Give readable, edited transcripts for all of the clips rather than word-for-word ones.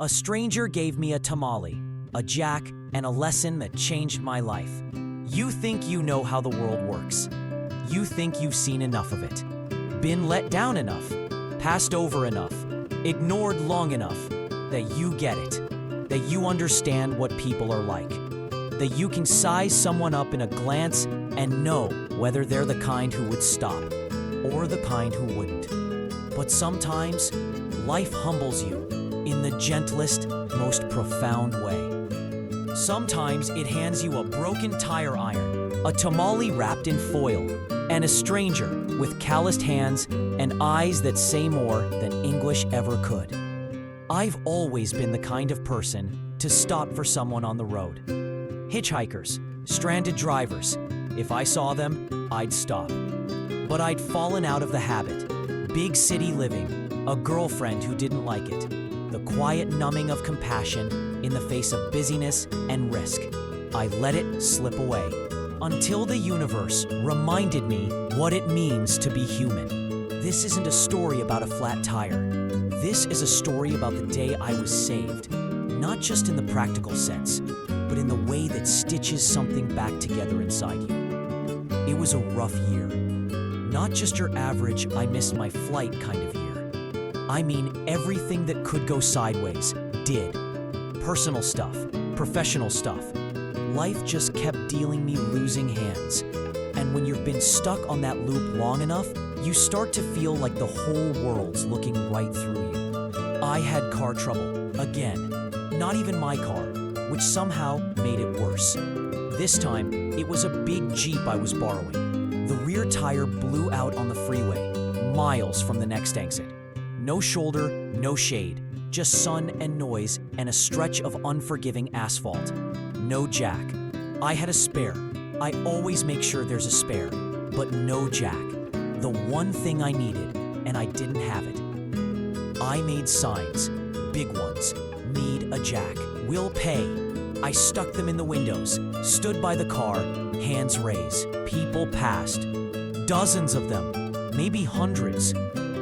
A stranger gave me a tamale, a jack, and a lesson that changed my life. You think you know how the world works. You think you've seen enough of it, been let down enough, passed over enough, ignored long enough, that you get it, that you understand what people are like, that you can size someone up in a glance and know whether they're the kind who would stop or the kind who wouldn't. But sometimes, life humbles you in the gentlest, most profound way. Sometimes it hands you a broken tire iron, a tamale wrapped in foil, and a stranger with calloused hands and eyes that say more than English ever could. I've always been the kind of person to stop for someone on the road. Hitchhikers, stranded drivers, if I saw them, I'd stop. But I'd fallen out of the habit. Big city living, a girlfriend who didn't like it, the quiet numbing of compassion in the face of busyness and risk. I let it slip away until the universe reminded me what it means to be human. This isn't a story about a flat tire. This is a story about the day I was saved, not just in the practical sense, but in the way that stitches something back together inside you. It was a rough year. Not just your average I missed my flight kind of year. I mean everything that could go sideways did. Personal stuff, professional stuff. Life just kept dealing me losing hands. And when you've been stuck on that loop long enough, you start to feel like the whole world's looking right through you. I had car trouble, again. Not even my car, which somehow made it worse. This time, it was a big Jeep I was borrowing. The rear tire blew out on the freeway, miles from the next exit. No shoulder, no shade, just sun and noise and a stretch of unforgiving asphalt. No jack. I had a spare. I always make sure there's a spare, but no jack. The one thing I needed, and I didn't have it. I made signs, big ones. Need a jack. Will pay. I stuck them in the windows, stood by the car, hands raised. People passed. Dozens of them, maybe hundreds.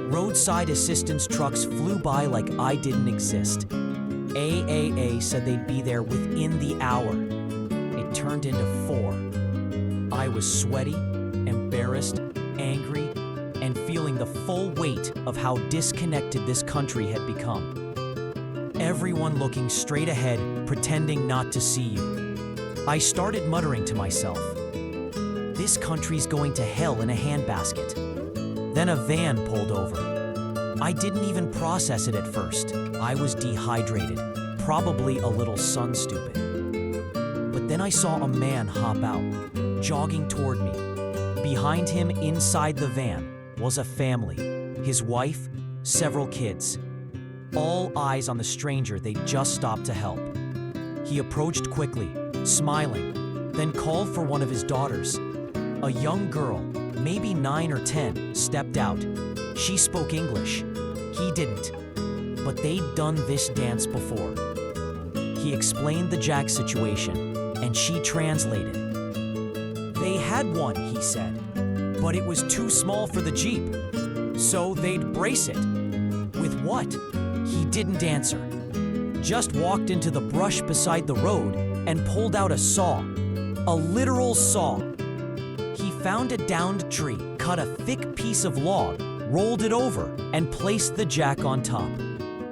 Roadside assistance trucks flew by like I didn't exist. AAA said they'd be there within the hour. It turned into 4. I was sweaty, embarrassed, angry, and feeling the full weight of how disconnected this country had become. Everyone looking straight ahead, pretending not to see you. I started muttering to myself, this country's going to hell in a handbasket. Then a van pulled over. I didn't even process it at first. I was dehydrated, probably a little sun stupid. But then I saw a man hop out, jogging toward me. Behind him, inside the van, was a family, his wife, several kids. All eyes on the stranger they'd just stopped to help. He approached quickly, smiling, then called for one of his daughters. A young girl, maybe 9 or 10, stepped out. She spoke English. He didn't. But they'd done this dance before. He explained the jack situation, and she translated. They had one, he said, but it was too small for the Jeep. So they'd brace it. With what? He didn't answer. Just walked into the brush beside the road and pulled out a saw. A literal saw. He found a downed tree, cut a thick piece of log, rolled it over, and placed the jack on top.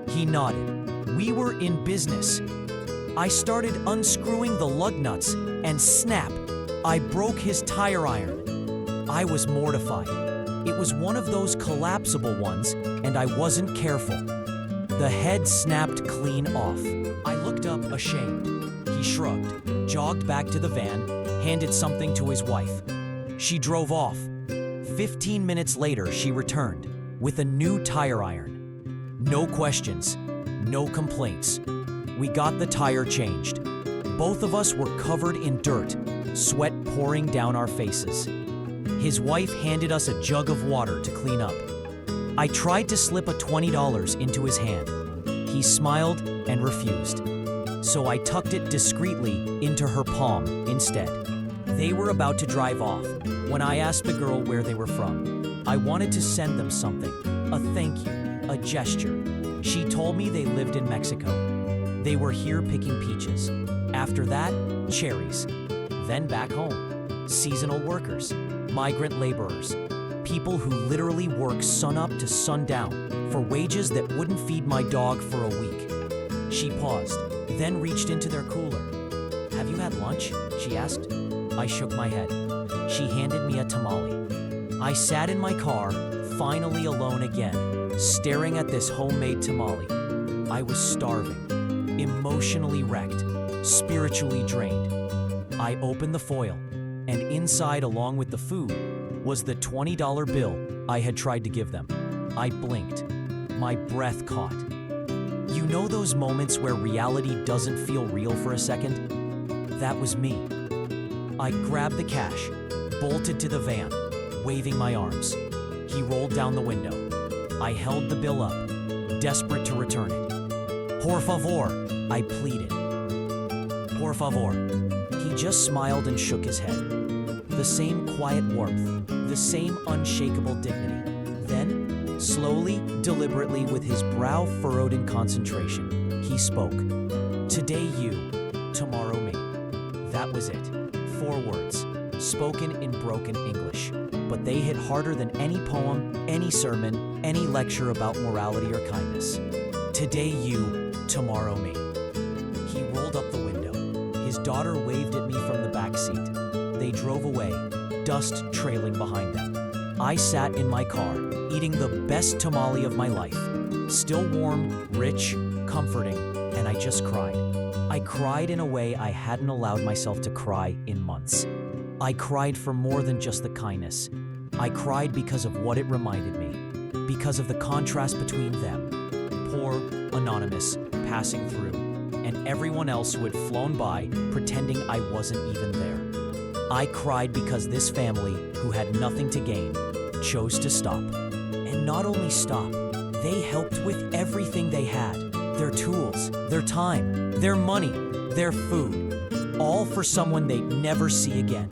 He nodded. We were in business. I started unscrewing the lug nuts, and snap, I broke his tire iron. I was mortified. It was one of those collapsible ones, and I wasn't careful. The head snapped clean off. I looked up, ashamed. He shrugged, jogged back to the van, handed something to his wife. She drove off. 15 minutes later, she returned with a new tire iron. No questions, no complaints. We got the tire changed. Both of us were covered in dirt, sweat pouring down our faces. His wife handed us a jug of water to clean up. I tried to slip a $20 into his hand. He smiled and refused. So I tucked it discreetly into her palm instead. They were about to drive off when I asked the girl where they were from. I wanted to send them something, a thank you, a gesture. She told me they lived in Mexico. They were here picking peaches. After that, cherries. Then back home. Seasonal workers, migrant laborers, people who literally work sunup to sundown for wages that wouldn't feed my dog for a week. She paused, then reached into their cooler. "Have you had lunch?" she asked. I shook my head. She handed me a tamale. I sat in my car, finally alone again, staring at this homemade tamale. I was starving, emotionally wrecked, spiritually drained. I opened the foil, and inside, along with the food, was the $20 bill I had tried to give them. I blinked. My breath caught. You know those moments where reality doesn't feel real for a second? That was me. I grabbed the cash, bolted to the van, waving my arms. He rolled down the window. I held the bill up, desperate to return it. "Por favor," I pleaded. "Por favor." He just smiled and shook his head. The same quiet warmth, the same unshakable dignity. Then, slowly, deliberately, with his brow furrowed in concentration, he spoke. "Today you, tomorrow me." That was it. 4 words, spoken in broken English. But they hit harder than any poem, any sermon, any lecture about morality or kindness. Today you, tomorrow me. He rolled up the window. His daughter waved at me from the back seat. They drove away, dust trailing behind them. I sat in my car, eating the best tamale of my life. Still warm, rich, comforting, and I just cried. I cried in a way I hadn't allowed myself to cry in months. I cried for more than just the kindness. I cried because of what it reminded me, because of the contrast between them, poor, anonymous, passing through, and everyone else who had flown by, pretending I wasn't even there. I cried because this family, who had nothing to gain, chose to stop. And not only stop, they helped with everything they had. Their tools, their time, their money, their food, all for someone they'd never see again.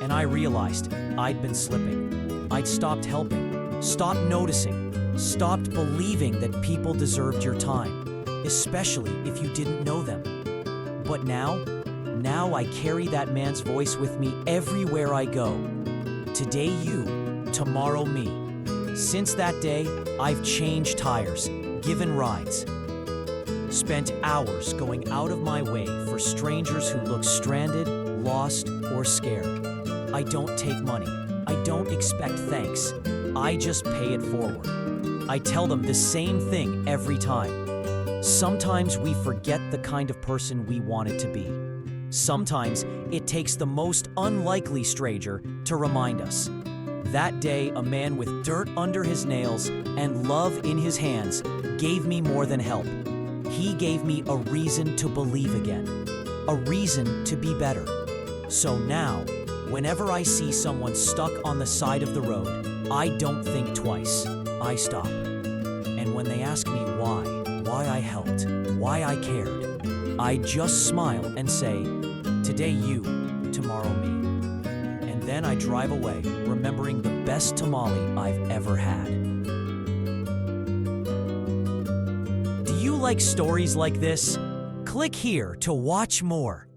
And I realized I'd been slipping. I'd stopped helping, stopped noticing, stopped believing that people deserved your time, especially if you didn't know them. But now I carry that man's voice with me everywhere I go. Today you, tomorrow me. Since that day, I've changed tires, given rides, spent hours going out of my way for strangers who look stranded, lost, or scared. I don't take money. I don't expect thanks. I just pay it forward. I tell them the same thing every time. Sometimes we forget the kind of person we wanted to be. Sometimes it takes the most unlikely stranger to remind us. That day, a man with dirt under his nails and love in his hands gave me more than help. He gave me a reason to believe again, a reason to be better. So now, whenever I see someone stuck on the side of the road, I don't think twice. I stop. And when they ask me why I helped, why I cared, I just smile and say, today you, tomorrow me. And then I drive away, remembering the best tamale I've ever had. Do you like stories like this? Click here to watch more.